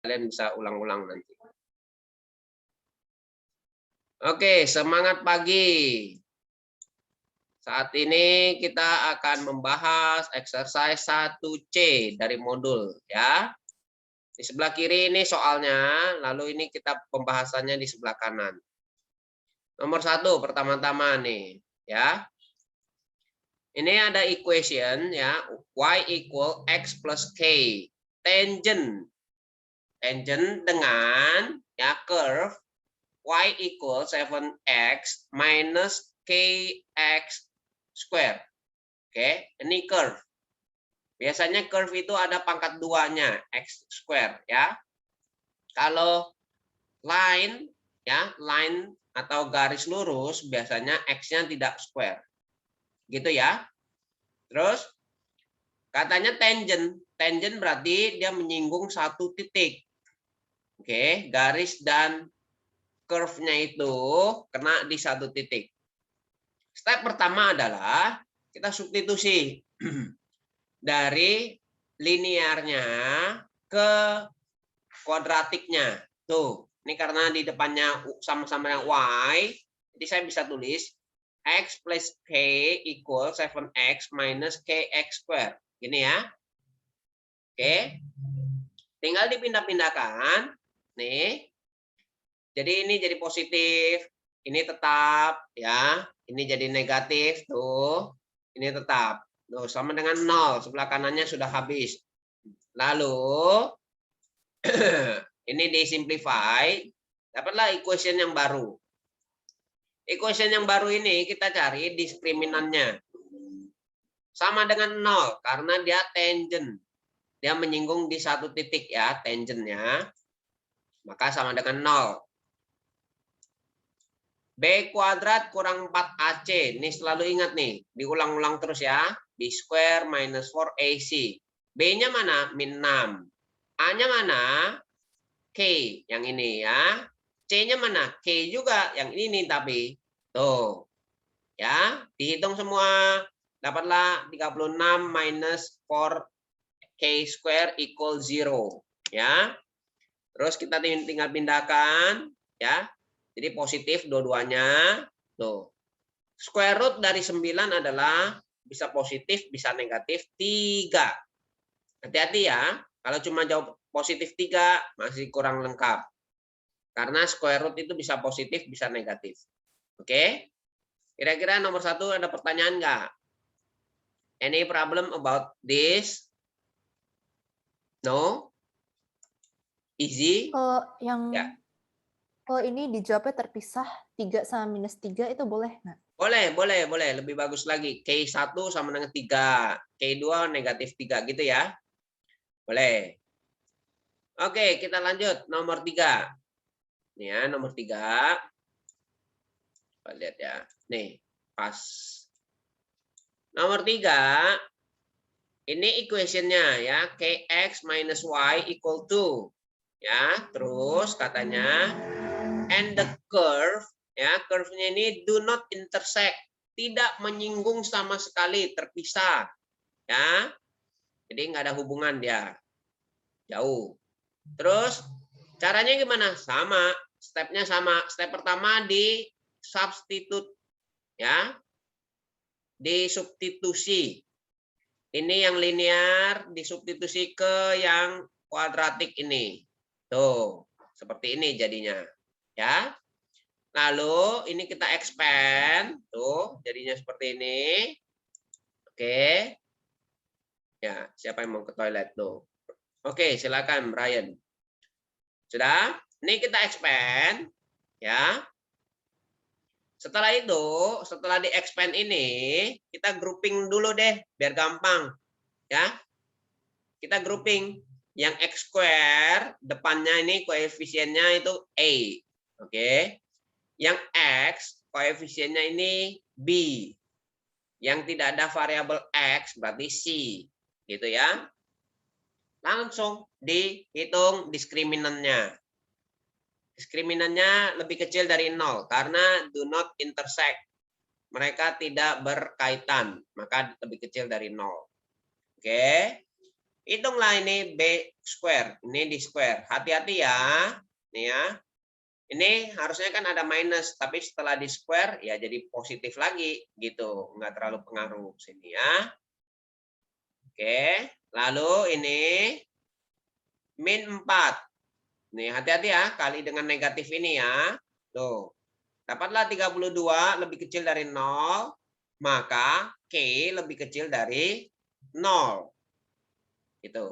kalian bisa ulang-ulang nanti. Oke, semangat pagi. Saat ini kita akan membahas exercise 1C dari modul ya. Di sebelah kiri ini soalnya, lalu ini kita pembahasannya di sebelah kanan. Nomor 1 pertama-tama nih ya. Ini ada equation ya, y equal x plus k. Tangent dengan ya curve y equal 7x minus kx square. Oke, ini curve. Biasanya curve itu ada pangkat 2-nya, x square ya. Kalau line ya, line atau garis lurus biasanya x-nya tidak square. Gitu ya. Terus katanya tangent. Tangent berarti dia menyinggung satu titik. Oke, garis dan curve-nya itu kena di satu titik. Step pertama adalah kita substitusi dari linearnya ke kuadratiknya. Tuh, ini karena di depannya sama-sama yang y, jadi saya bisa tulis x plus k equal 7x minus kx square. Gini ya. Oke. Tinggal dipindah-pindahkan. Nih. Jadi ini jadi positif, ini tetap ya. Ini jadi negatif tuh. Ini tetap. Tuh, sama dengan 0, sebelah kanannya sudah habis. Lalu ini disimplify, dapatlah equation yang baru. Equation yang baru ini kita cari diskriminannya. Sama dengan 0 karena dia tangent. Dia menyinggung di satu titik ya, tangentnya. Maka sama dengan 0. B kuadrat kurang 4AC. Ini selalu ingat nih, diulang-ulang terus ya. B square minus 4AC. B-nya mana? Min 6. A-nya mana? K, yang ini ya. C-nya mana? K juga, yang ini tapi. Tuh. Ya, dihitung semua. Dapatlah 36 minus 4K square equal 0. Ya. Terus kita tinggal pindahkan. Ya. Jadi positif dua-duanya. Tuh. Square root dari 9 adalah bisa positif, bisa negatif 3. Hati-hati ya. Kalau cuma jawab positif 3 masih kurang lengkap. Karena square root itu bisa positif, bisa negatif. Oke? Kira-kira nomor 1 ada pertanyaan nggak? Any problem about this? No? Easy? Yang ya. Kalau ini dijawabnya terpisah 3 sama minus 3 itu boleh nggak? Boleh. Lebih bagus lagi. K1 sama dengan 3. K2 negatif 3 gitu ya. Boleh. Oke, kita lanjut. Nomor 3. Nih ya, nomor 3. Coba lihat ya. Nih, pas. Nomor 3. Ini equation-nya ya. Kx minus y equal to. Ya, terus katanya and the curve ya, curve-nya ini do not intersect, tidak menyinggung sama sekali, terpisah ya. Jadi nggak ada hubungan dia. Jauh. Terus caranya gimana? Sama, stepnya sama. Step pertama di substitute ya. Di substitusi. Ini yang linear disubstitusi ke yang kuadratik ini. Tuh, seperti ini jadinya. Ya. Lalu ini kita expand, tuh jadinya seperti ini. Oke. Ya, siapa yang mau ke toilet tuh? Oke, silakan Brian. Sudah? Ini kita expand, ya. Setelah itu, setelah di expand ini, kita grouping dulu deh, biar gampang, ya. Kita grouping yang x square depannya ini koefisiennya itu a, oke. Yang x koefisiennya ini b. Yang tidak ada variabel x berarti c, gitu ya. Langsung dihitung diskriminannya. Diskriminannya lebih kecil dari 0 karena do not intersect. Mereka tidak berkaitan, maka lebih kecil dari 0. Oke. Hitunglah ini B square, ini di square. Hati-hati ya. Nih ya. Ini harusnya kan ada minus, tapi setelah di square ya jadi positif lagi gitu. Enggak terlalu pengaruh sini ya. Oke, lalu ini min 4. Nih, hati-hati ya, kali dengan negatif ini ya. Tuh, dapatlah 32 lebih kecil dari 0, maka K lebih kecil dari 0. Gitu.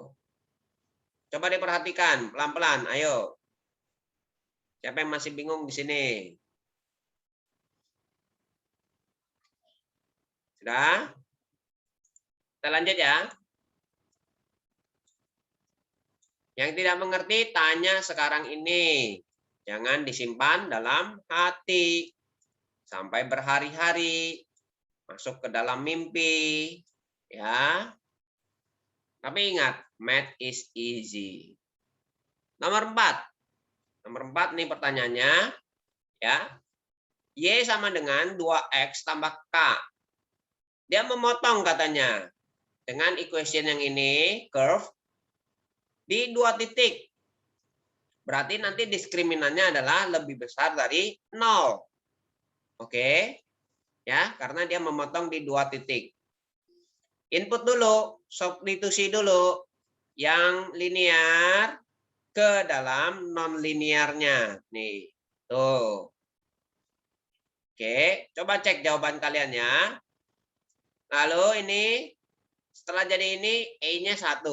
Coba diperhatikan, pelan-pelan, ayo. Siapa yang masih bingung di sini? Sudah? Kita lanjut ya. Yang tidak mengerti, tanya sekarang ini. Jangan disimpan dalam hati. Sampai berhari-hari. Masuk ke dalam mimpi. Ya. Tapi ingat, math is easy. Nomor 4. Nomor 4 nih pertanyaannya. Ya. Y sama dengan 2X tambah K. Dia memotong katanya. Dengan equation yang ini, curve, di 2 titik. Berarti nanti diskriminannya adalah lebih besar dari 0. Oke. Ya, karena dia memotong di 2 titik. Input dulu, substitusi dulu yang linear ke dalam non-linearnya. Nih, tuh. Oke, coba cek jawaban kalian ya. Lalu ini, setelah jadi ini, E-nya 1.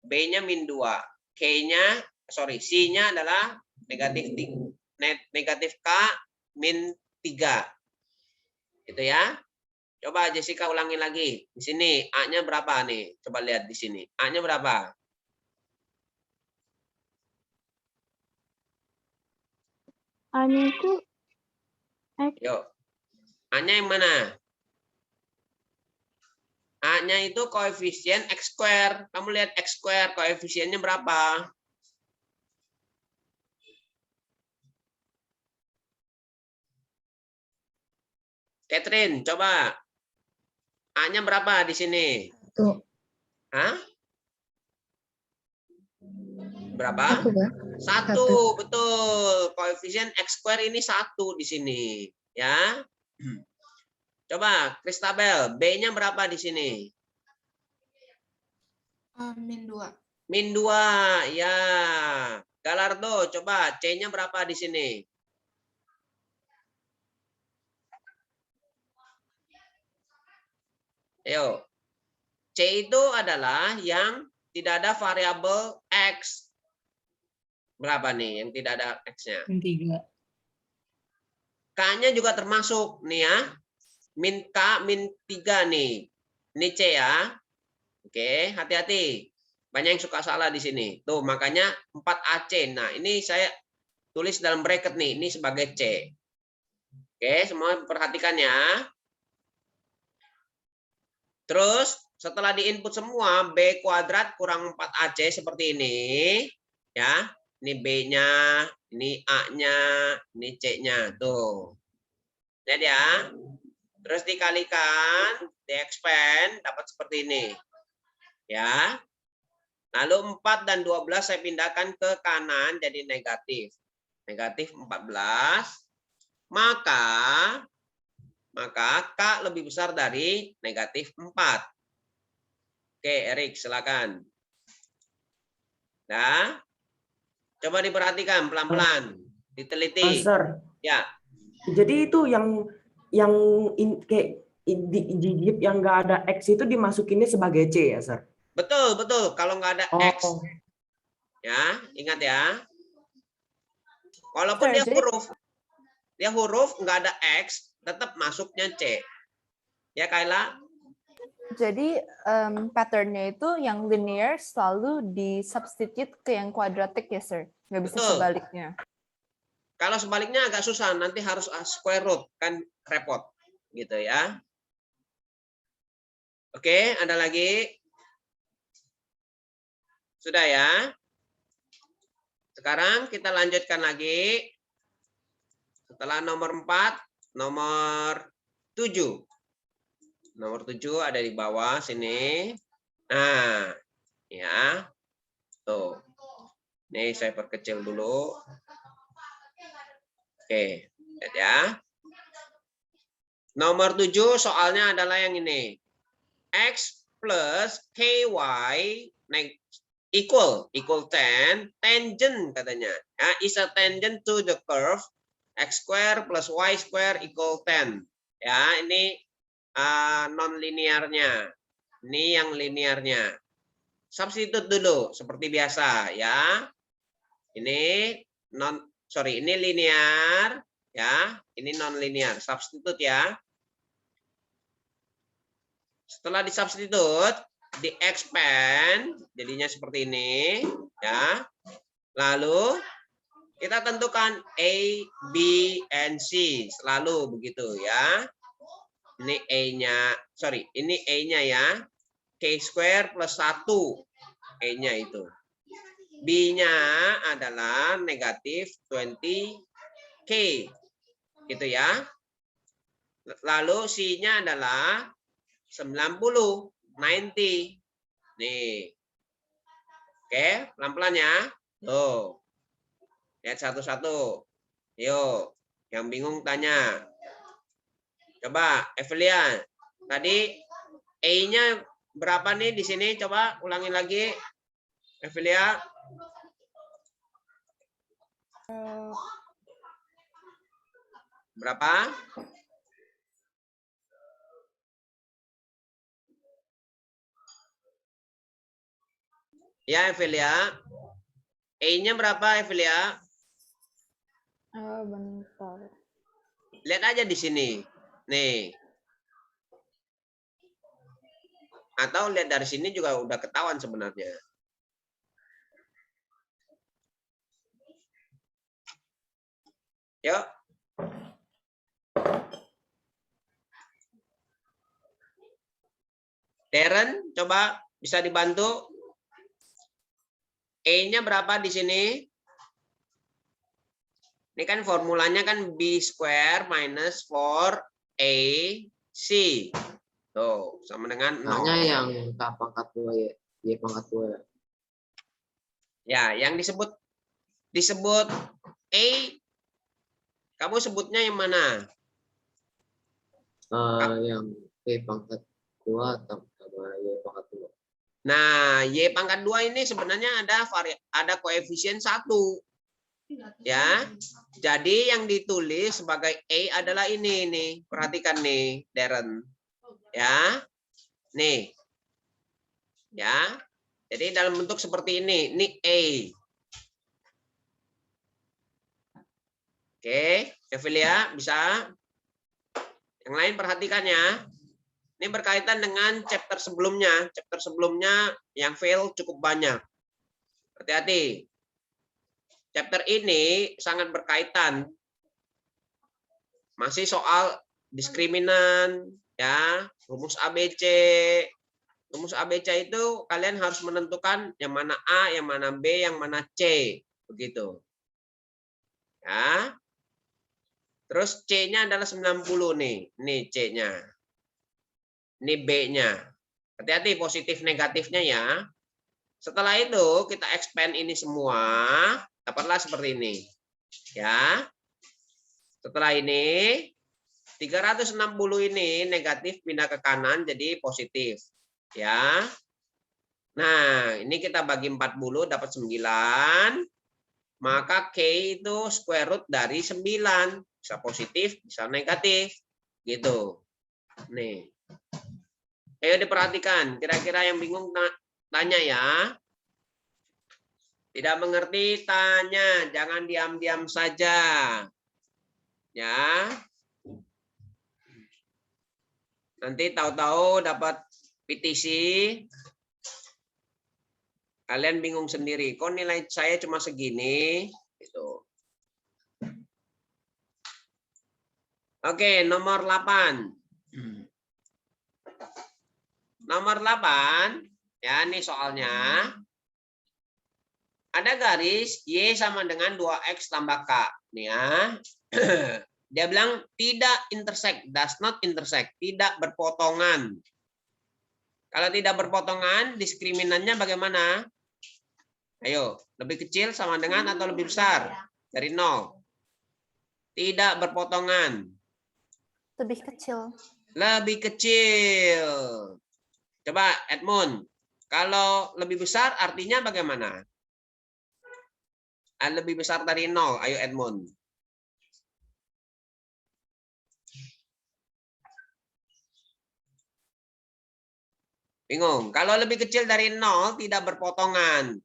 B-nya min 2. C-nya adalah negatif K min 3. Gitu ya. Coba Jessica ulangi lagi. Di sini A-nya berapa nih? Coba lihat di sini. A-nya berapa? A-nya itu X. Yuk. A-nya yang mana? A-nya itu koefisien X square. Kamu lihat X square, koefisiennya berapa? Catherine, coba. A-nya berapa di sini? Tuh. Hah? Berapa? 1, betul. Koefisien X square ini 1 di sini. Ya. Coba, Kristabel, B-nya berapa di sini? Min 2. Min 2, ya. Galardo, coba C-nya berapa di sini? Ayo. C itu adalah yang tidak ada variabel X. Berapa nih yang tidak ada X-nya? 3. K-nya juga termasuk nih ya. Min K, min 3 nih. Ini C ya. Oke, hati-hati. Banyak yang suka salah di sini. Tuh, makanya 4AC. Nah, ini saya tulis dalam bracket nih. Ini sebagai C. Oke, semua perhatikan ya. Terus, setelah diinput semua, B kuadrat kurang 4AC seperti ini. Ya, ini B-nya, ini A-nya, ini C-nya. Tuh. Lihat ya. Terus dikalikan, di-expand, dapat seperti ini. Ya. Lalu 4 dan 12 saya pindahkan ke kanan jadi negatif. Negatif 14. Maka K lebih besar dari negatif 4. Oke, Erik, silakan. Nah, coba diperhatikan pelan-pelan, diteliti. Sir, Ya, jadi itu yang kayak digit yang nggak ada X itu dimasukinnya sebagai C ya, Sir? betul, betul. Kalau nggak ada X, Oh, ya, ingat ya. Walaupun Sir, dia huruf nggak ada X, tetap masuknya C. Ya, Kayla? jadi patternnya itu yang linear selalu di-substitute ke yang kuadratik ya, Sir? Nggak bisa Betul. sebaliknya. Kalau sebaliknya agak susah, nanti harus square root, kan repot. Gitu ya. Oke, ada lagi? Sudah ya? Sekarang kita lanjutkan lagi. Setelah nomor 4, nomor 7. Nomor 7 ada di bawah sini. Nah, Ya. Tuh. Nih saya perkecil dulu. Oke, lihat ya. Nomor 7 soalnya adalah yang ini. X plus KY equal 10 tangent katanya. Ya, is a tangent to the curve X square plus Y square equal 10. Ya, ini non linearnya. Ini yang linearnya. Substitute dulu seperti biasa ya. Ini ini linear ya, ini non linear. Substitute ya. Setelah disubstitute, di-expand jadinya seperti ini ya. Lalu kita tentukan A, B, and C selalu begitu ya. Ini A-nya, ini A-nya ya. K square plus 1 E-nya itu. B-nya adalah negatif 20K. Gitu ya. Lalu C-nya adalah 90. Nih. Oke, pelan-pelan ya. Tuh. Lihat satu-satu. Yuk, yang bingung tanya. Coba, Evelia. Tadi E-nya berapa nih di sini? Coba ulangi lagi. Evelia. Berapa? Ya, Evelia. E-nya berapa, Evelia? Bentar. Lihat aja di sini. Nih. Atau lihat dari sini juga udah ketahuan sebenarnya. Yuk. Darren, coba bisa dibantu. E-nya berapa di sini? Ini kan formulanya kan B square minus 4AC. Tuh, sama dengan 0. Hanya yang K pangkat 2 Y pangkat 2. Ya, yang disebut A, kamu sebutnya yang mana? Yang Y pangkat 2 tambah Y pangkat 2. Nah, Y pangkat 2 ini sebenarnya ada koefisien 1. Ya. Jadi yang ditulis sebagai A adalah ini nih. Perhatikan nih, Darren. Ya. Nih. Ya. Jadi dalam bentuk seperti ini. Ini A. Oke, Evelia bisa? Yang lain perhatikan ya. Ini berkaitan dengan chapter sebelumnya. Chapter sebelumnya yang fail cukup banyak. Hati-hati. Chapter ini sangat berkaitan. Masih soal diskriminan, ya, rumus ABC. Rumus ABC itu kalian harus menentukan yang mana A, yang mana B, yang mana C, begitu. Ya. Terus C-nya adalah 90 nih. Ini C-nya. Ini B-nya. Hati-hati positif negatifnya ya. Setelah itu kita expand ini semua, dapatlah seperti ini. Ya. Setelah ini 360 ini negatif pindah ke kanan jadi positif. Ya. Nah, ini kita bagi 40 dapat 9. Maka K itu square root dari 9. Bisa positif, bisa negatif. Gitu. Nih. Ayo diperhatikan. Kira-kira yang bingung tanya ya. Tidak mengerti, tanya. Jangan diam-diam saja. Ya. Nanti tahu-tahu dapat PTC. Kalian bingung sendiri. Kok nilai saya cuma segini? Gitu. Oke, nomor 8. Nomor 8, ya ini soalnya. Ada garis Y sama dengan 2X tambah K. Nih ya. Dia bilang tidak intersect, does not intersect, tidak berpotongan. Kalau tidak berpotongan, diskriminannya bagaimana? Ayo, lebih kecil sama dengan atau lebih besar dari 0? Tidak berpotongan. Lebih kecil. Lebih kecil. Coba Edmund, kalau lebih besar artinya bagaimana? Lebih besar dari 0. Ayo Edmund. Bingung. Kalau lebih kecil dari 0 tidak berpotongan.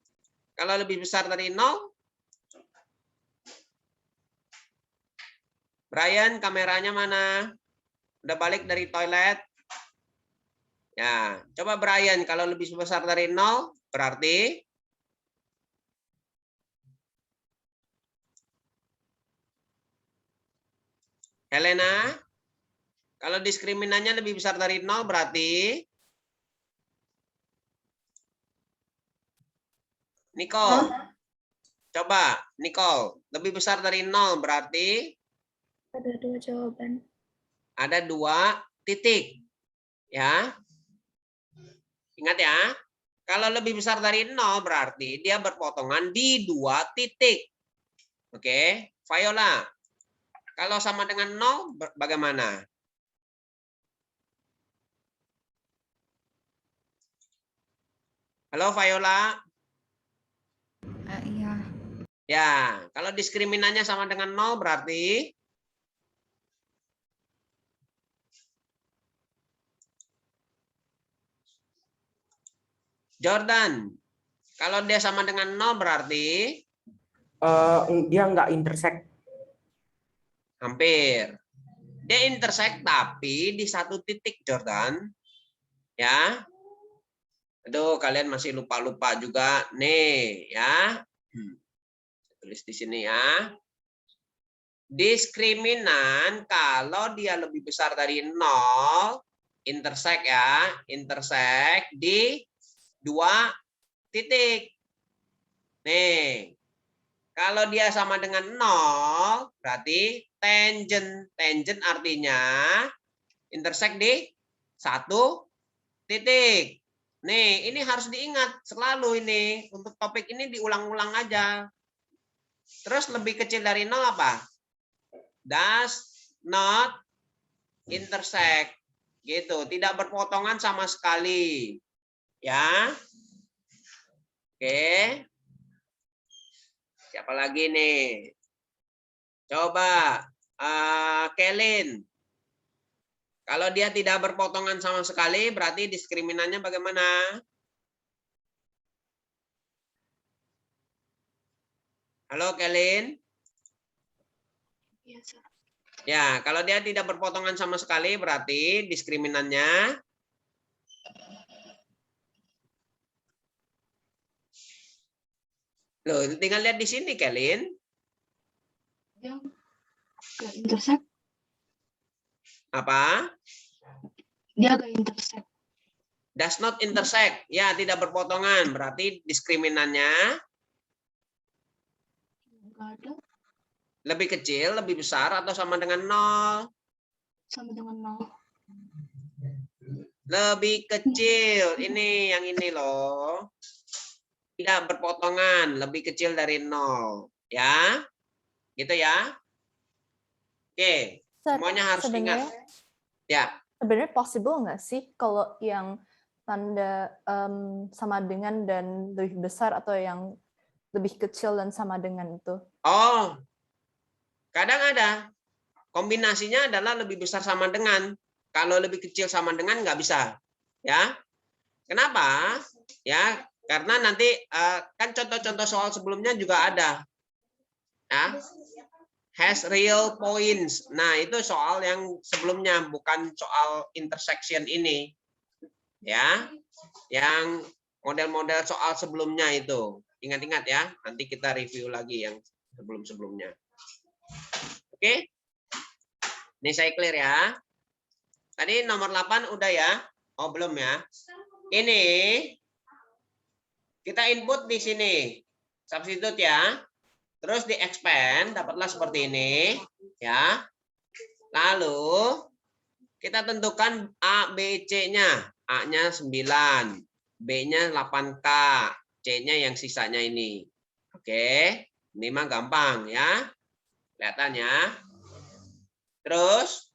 Kalau lebih besar dari 0? Brian, kameranya mana? Udah balik dari toilet? Ya, coba Brian, kalau lebih besar dari 0 berarti Helena, kalau diskriminannya lebih besar dari 0 berarti Nicole. Coba Nicole, lebih besar dari 0 berarti Ada 2 jawaban. ada 2 titik. Ya. Ingat ya. Kalau lebih besar dari 0 berarti dia berpotongan di 2 titik. Oke, Viola. Kalau sama dengan 0 bagaimana? Halo Viola. Iya. Ya, kalau diskriminannya sama dengan 0 berarti Jordan. Kalau dia sama dengan 0 berarti Dia nggak intersect. hampir. Dia intersect tapi di 1 titik Jordan. Ya. Aduh, kalian masih lupa-lupa juga nih, ya. Tulis di sini ya. Diskriminan kalau dia lebih besar dari 0, intersect ya, intersect di 2 titik. Nih, kalau dia sama dengan 0, berarti tangent. Tangent artinya intersect di 1 titik. Nih, ini harus diingat selalu ini. Untuk topik ini diulang-ulang aja. Terus lebih kecil dari 0 apa? Does not intersect. Gitu, tidak berpotongan sama sekali. Ya. Oke. Siapa lagi nih? Coba Kelin. Kalau dia tidak berpotongan sama sekali, berarti diskriminannya bagaimana? Halo Kelin. Iya, Sir. Ya, kalau dia tidak berpotongan sama sekali, berarti diskriminannya loh, tinggal lihat di sini, Kelin. Yang nggak intersect, Apa? dia nggak intersect. Does not intersect. Ya, tidak berpotongan. Berarti diskriminannya Nggak ada, lebih kecil, lebih besar, atau sama dengan 0? sama dengan 0. Lebih kecil. Ini yang ini loh. Tidak berpotongan, lebih kecil dari 0. Ya. Gitu ya. Oke. Semuanya harus ingat. Ya. Sebenarnya possible nggak sih kalau yang tanda sama dengan dan lebih besar atau yang lebih kecil dan sama dengan itu? Oh, kadang ada. Kombinasinya adalah lebih besar sama dengan. Kalau lebih kecil sama dengan nggak bisa. Ya. Kenapa? Ya, karena nanti kan contoh-contoh soal sebelumnya juga ada. Ya. Has real points. Nah, itu soal yang sebelumnya, bukan soal intersection ini. Ya. Yang model-model soal sebelumnya itu. Ingat-ingat ya, nanti kita review lagi yang sebelum-sebelumnya. Oke? Ini saya clear ya. Tadi nomor 8 udah ya? Oh, belum ya. Ini kita input di sini. Substitute ya. Terus di expand, dapatlah seperti ini, ya. Lalu kita tentukan A, B, C-nya. A-nya 9, B-nya 8K, C-nya yang sisanya ini. Oke, ini mah gampang ya. Kelihatan ya. Terus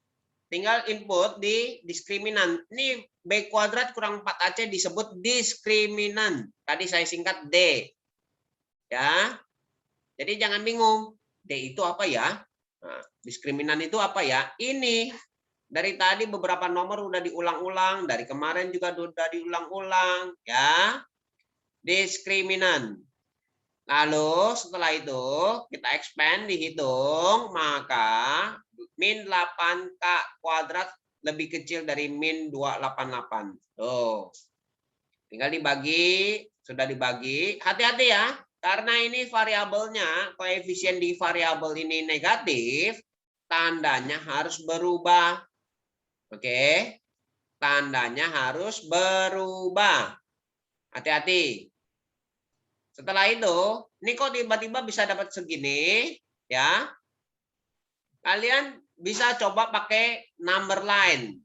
tinggal input di diskriminan. Ini B kuadrat kurang 4AC disebut diskriminan. Tadi saya singkat D. Ya. Jadi jangan bingung. D itu apa ya? Nah, diskriminan itu apa ya? Ini. Dari tadi beberapa nomor udah diulang-ulang, dari kemarin juga udah diulang-ulang, ya. Diskriminan. Lalu setelah itu kita expand dihitung, maka min 8K kuadrat lebih kecil dari min 288. Tuh. Tinggal dibagi, sudah dibagi. Hati-hati ya, karena ini variabelnya, koefisien di variabel ini negatif, tandanya harus berubah. Oke. Tandanya harus berubah. Hati-hati. Setelah itu, ini kok tiba-tiba bisa dapat segini, ya. Kalian bisa coba pakai number line.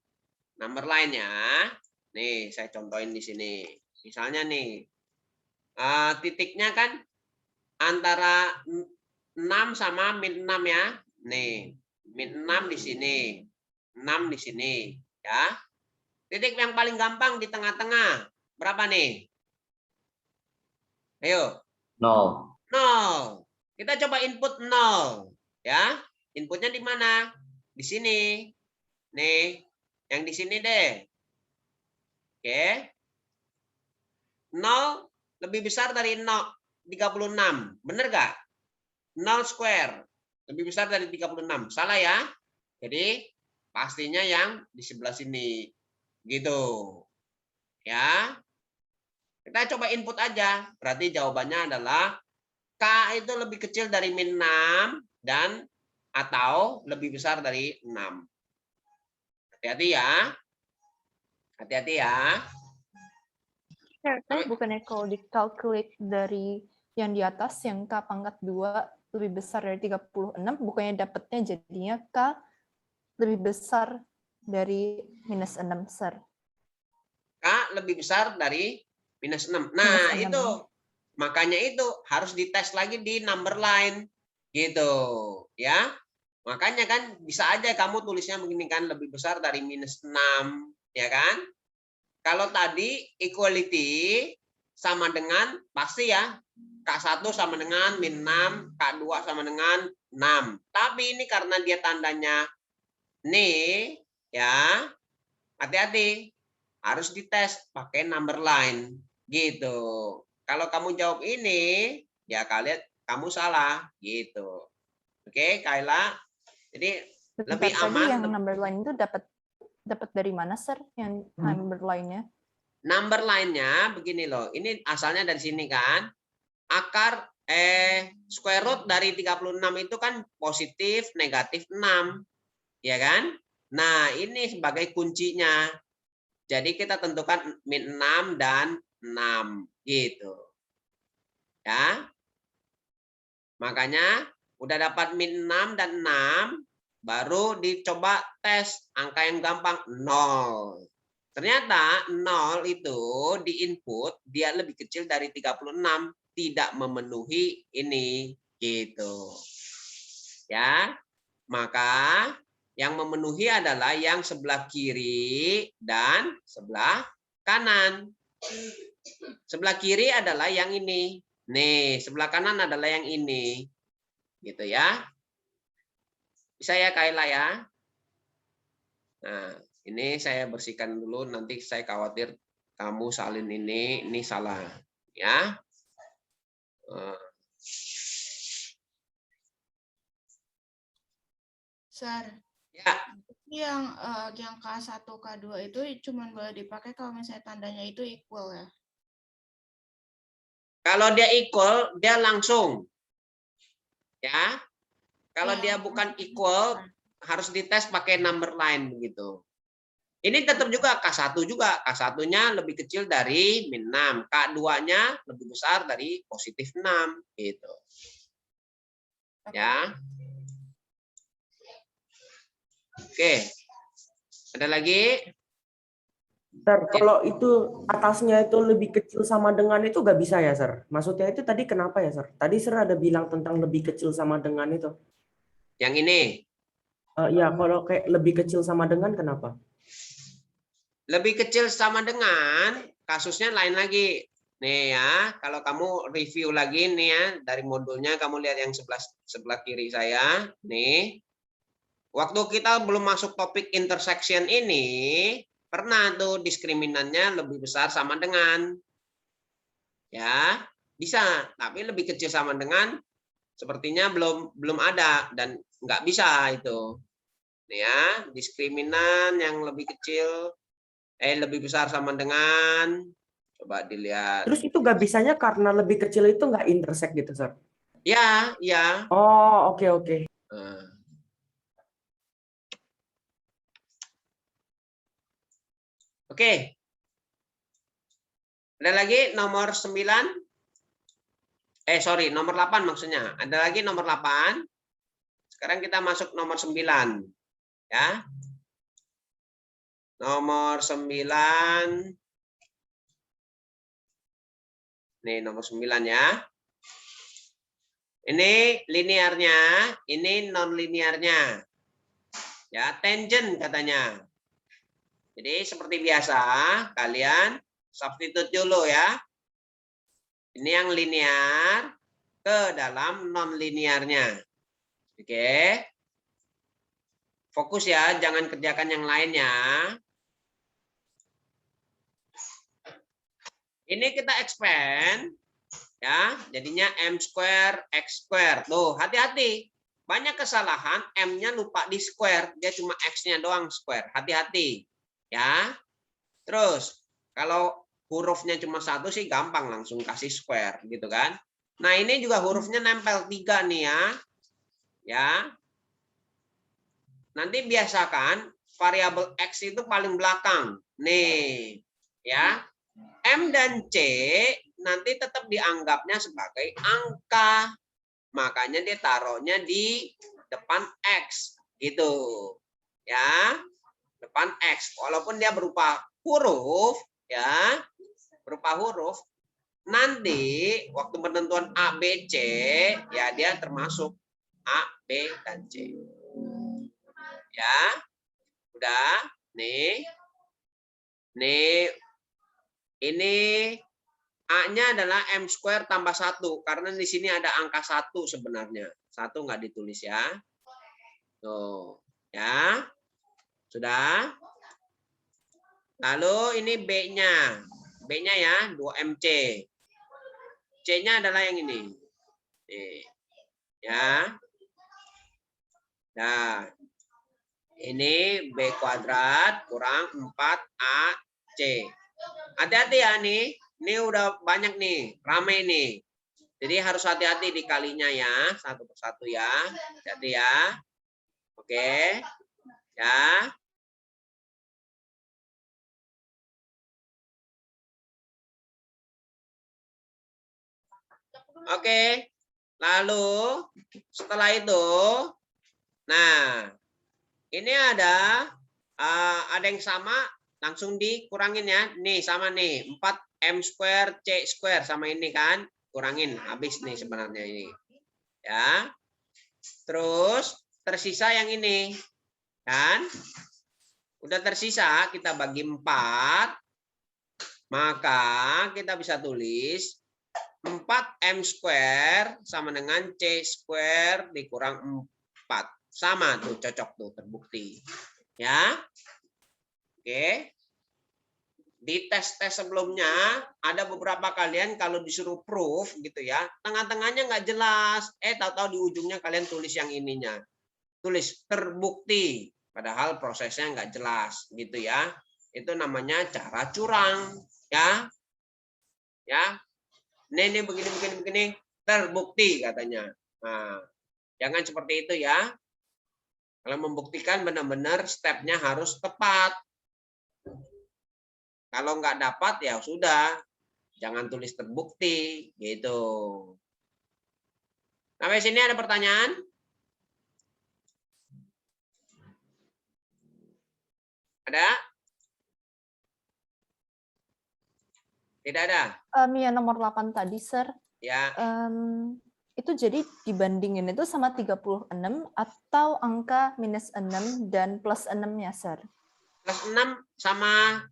Number line-nya, nih saya contohin di sini. Misalnya nih, titiknya kan antara 6 sama min 6 ya. Nih, min 6 di sini, 6 di sini, ya. Titik yang paling gampang di tengah-tengah, berapa nih? Ayo. 0. 0. Kita coba input 0. Ya. Inputnya di mana? Di sini. Nih. Yang di sini deh. Oke. 0 lebih besar dari 36. Benar gak? 0 square. Lebih besar dari 36. Salah ya? Jadi pastinya yang di sebelah sini. Gitu. Ya. Kita coba input aja. Berarti jawabannya adalah K itu lebih kecil dari min 6 dan atau lebih besar dari 6. Hati-hati ya. Hati-hati ya. Bukannya kalau dikalkulate dari yang di atas, yang K pangkat 2 lebih besar dari 36, bukannya dapatnya jadinya K lebih besar dari minus 6, Sir. K lebih besar dari minus 6. Nah, Minus 6. itu. Makanya itu harus dites lagi di number line. Gitu. Ya. Makanya kan bisa aja kamu tulisnya begini kan, lebih besar dari minus 6. Ya kan? Kalau tadi equality sama dengan, pasti ya, K1 sama dengan min 6, K2 sama dengan 6. Tapi ini karena dia tandanya nih, ya, hati-hati. Harus dites pakai number line. Gitu. Kalau kamu jawab ini, ya kamu salah. Gitu. Oke, Kayla. Jadi lebih aman. Tadi yang number line itu dapat dari mana, Sir? Yang number line-nya? Number line-nya begini loh. Ini asalnya dari sini kan. Akar square root dari 36 itu kan positif, negatif 6. Ya kan? Nah, ini sebagai kuncinya. Jadi kita tentukan min 6 dan 6 gitu. Ya. Makanya udah dapat min 6 dan 6, baru dicoba tes angka yang gampang 0. Ternyata 0 itu di input dia lebih kecil dari 36, tidak memenuhi ini gitu. Ya. Maka yang memenuhi adalah yang sebelah kiri dan sebelah kanan. Sebelah kiri adalah yang ini. Nih, sebelah kanan adalah yang ini. Gitu ya. Bisa ya, Kayla ya? Nah, ini saya bersihkan dulu. Nanti saya khawatir kamu salin ini salah. Ya. Sir, Ya. Yang K1, K2 itu cuma boleh dipakai kalau misalnya tandanya itu equal ya? Kalau dia equal, dia langsung. Ya. Kalau Ya, dia bukan equal, harus dites pakai number line begitu. Ini tetap juga K1 juga. K1-nya lebih kecil dari min 6. K2-nya lebih besar dari positif 6 gitu. Ya. Oke. Ada lagi? Sir, kalau itu atasnya itu lebih kecil sama dengan itu nggak bisa ya, Sir? Maksudnya itu tadi kenapa ya, Sir? Tadi Sir ada bilang tentang lebih kecil sama dengan itu. Yang ini Ya, kalau kayak lebih kecil sama dengan kenapa? lebih kecil sama dengan kasusnya lain lagi. Nih ya, kalau kamu review lagi nih ya dari modulnya, kamu lihat yang sebelah kiri saya. Nih, waktu kita belum masuk topik intersection ini, pernah tuh diskriminannya lebih besar sama dengan. Ya, bisa, tapi lebih kecil sama dengan sepertinya belum ada dan nggak bisa itu. Nih ya, diskriminan yang lebih kecil lebih besar sama dengan, coba dilihat. Terus itu nggak bisanya karena lebih kecil itu nggak intersect gitu, Sir? Ya, ya. Oh, oke. Nah. Oke. Ada lagi nomor 9. Nomor 8 maksudnya. Ada lagi nomor 8. Sekarang kita masuk nomor 9. Ya. Nomor 9. Nih, nomor 9 ya. Ini linearnya, ini non-linearnya. Ya, tangent katanya. Jadi seperti biasa, kalian substitute dulu ya. Ini yang linear ke dalam non-linearnya. Oke. Fokus ya, jangan kerjakan yang lainnya. Ini kita expand ya, jadinya m² x². Tuh, hati-hati. Banyak kesalahan m-nya lupa di square, dia cuma x-nya doang square. Hati-hati. Ya. Terus, kalau hurufnya cuma 1 sih gampang, langsung kasih square gitu kan. Nah, ini juga hurufnya nempel 3 nih ya. Ya. Nanti biasakan variabel x itu paling belakang. Nih, ya. M dan C nanti tetap dianggapnya sebagai angka. Makanya dia taruhnya di depan X gitu. Ya. Depan X. Walaupun dia berupa huruf, ya. Berupa huruf, nanti waktu penentuan A, B, C, ya dia termasuk A, B, dan C. Ya. Udah. Nih. Nih. Ini A-nya adalah m² tambah 1. Karena di sini ada angka 1 sebenarnya. 1 nggak ditulis ya. Tuh. Ya. Sudah. Lalu ini B-nya. B-nya ya 2mc. C-nya adalah yang ini. Nih. Ya. Nah. Ini B² kurang 4AC. Hati-hati ya nih. Ini udah banyak nih. Ramai nih. Jadi harus hati-hati dikalinya ya. Satu persatu ya. Hati-hati ya. Oke. Ya. Oke. Lalu setelah itu, nah ini ada yang sama, langsung dikurangin ya. Nih sama nih 4m² c² sama ini kan, kurangin habis nih sebenarnya ini. Ya. Terus tersisa yang ini kan, udah tersisa kita bagi 4, maka kita bisa tulis 4m² sama dengan c² dikurang 4. Sama tuh, cocok tuh, terbukti. Ya. Oke. Di tes-tes sebelumnya ada beberapa kalian kalau disuruh proof gitu ya, tengah-tengahnya nggak jelas. Tahu-tahu di ujungnya kalian tulis yang ininya. Tulis terbukti, padahal prosesnya nggak jelas gitu ya. Itu namanya cara curang, ya. Ya. Ini begini terbukti katanya. Nah, jangan seperti itu ya. Kalau membuktikan benar-benar stepnya harus tepat. Kalau nggak dapat ya sudah, jangan tulis terbukti gitu. Sampai sini ada pertanyaan? Ada? Tidak ada. Yang nomor 8 tadi, Sir. Ya, Itu jadi dibandingin itu sama 36 atau angka minus 6 dan plus 6-nya, Sir? plus 6 sama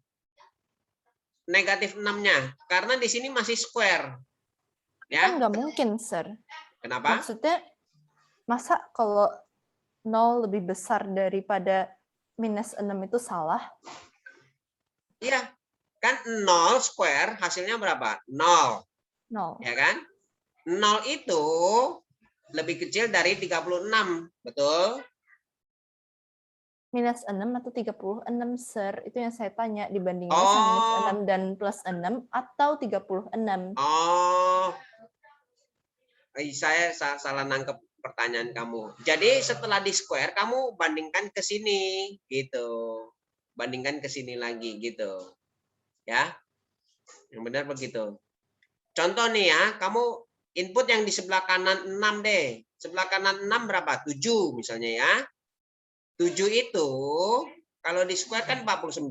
negatif 6-nya. Karena di sini masih square. Kan Ya, nggak mungkin, Sir. kenapa? Maksudnya, masa kalau 0 lebih besar daripada minus 6 itu salah? Iya, kan 0 square hasilnya berapa? 0. 0. Ya kan? 0 itu lebih kecil dari 36, betul? Minus 6 atau 36, Sir? Itu yang saya tanya, dibandinginnya sama minus 6 dan plus 6 atau 36. Oh, saya salah nangkep pertanyaan kamu. Jadi setelah di square, kamu bandingkan ke sini, gitu. Bandingkan ke sini lagi, gitu. Ya, yang benar begitu. Contoh nih ya, kamu input yang di sebelah kanan 6 deh. Sebelah kanan 6 berapa? 7 misalnya ya. 7 itu kalau di square kan 49.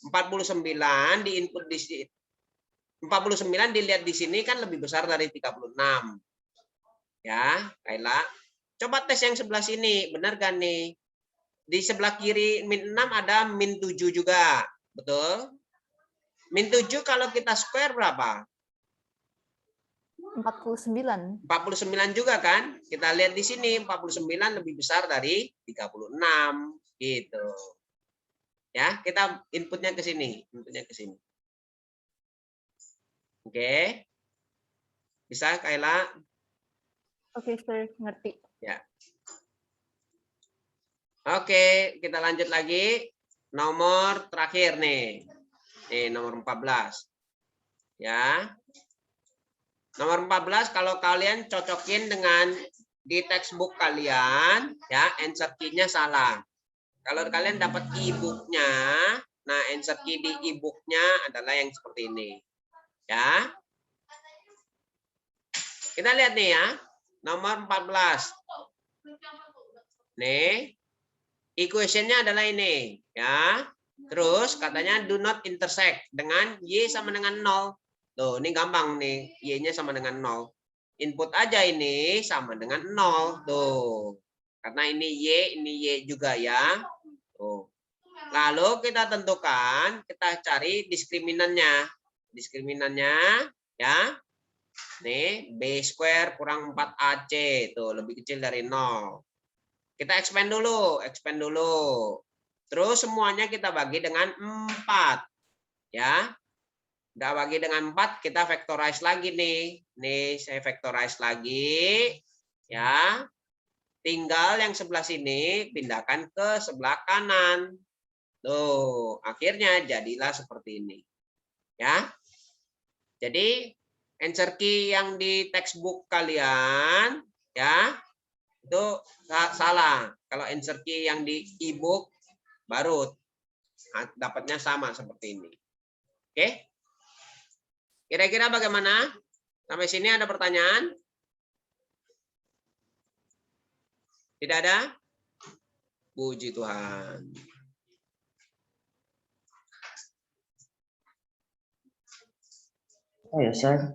49 di input di 49 dilihat di sini kan lebih besar dari 36. Ya, Kayla. Coba tes yang sebelah sini, benar kan nih? Di sebelah kiri min 6 ada min 7 juga. Betul? Min 7 kalau kita square berapa? 49. 49 juga kan? Kita lihat di sini 49 lebih besar dari 36 gitu. Ya, kita inputnya ke sini, Oke. Bisa Kayla? Oke, Sir, ngerti. Ya. Oke, kita lanjut lagi. Nomor terakhir nih. Nih, nomor 14. Ya. Nomor 14 kalau kalian cocokin dengan di textbook kalian, ya, answer key-nya salah. Kalau kalian dapat e-book-nya, nah answer key di e-book-nya adalah yang seperti ini. Ya. Kita lihat nih ya, nomor 14. Nih, equation-nya adalah ini, ya. Terus katanya do not intersect dengan y sama dengan 0. Tuh, ini gampang nih, y-nya sama dengan 0. Input aja ini sama dengan 0. Tuh. Karena ini y juga ya. Tuh. Lalu kita tentukan, kita cari diskriminannya. Diskriminannya ya. Nih, B square kurang 4AC. Tuh, lebih kecil dari 0. Kita expand dulu. Terus semuanya kita bagi dengan 4. Ya. Udah bagi dengan 4, kita vectorize lagi nih. Nih, saya vectorize lagi. Ya. Tinggal yang sebelah sini pindahkan ke sebelah kanan. Tuh, akhirnya jadilah seperti ini. Ya. Jadi, answer key yang di textbook kalian, ya, itu salah. Kalau answer key yang di e-book, baru dapatnya sama seperti ini. Oke? Kira-kira bagaimana? Sampai sini ada pertanyaan? Tidak ada? Puji Tuhan. Oh ya, Sir.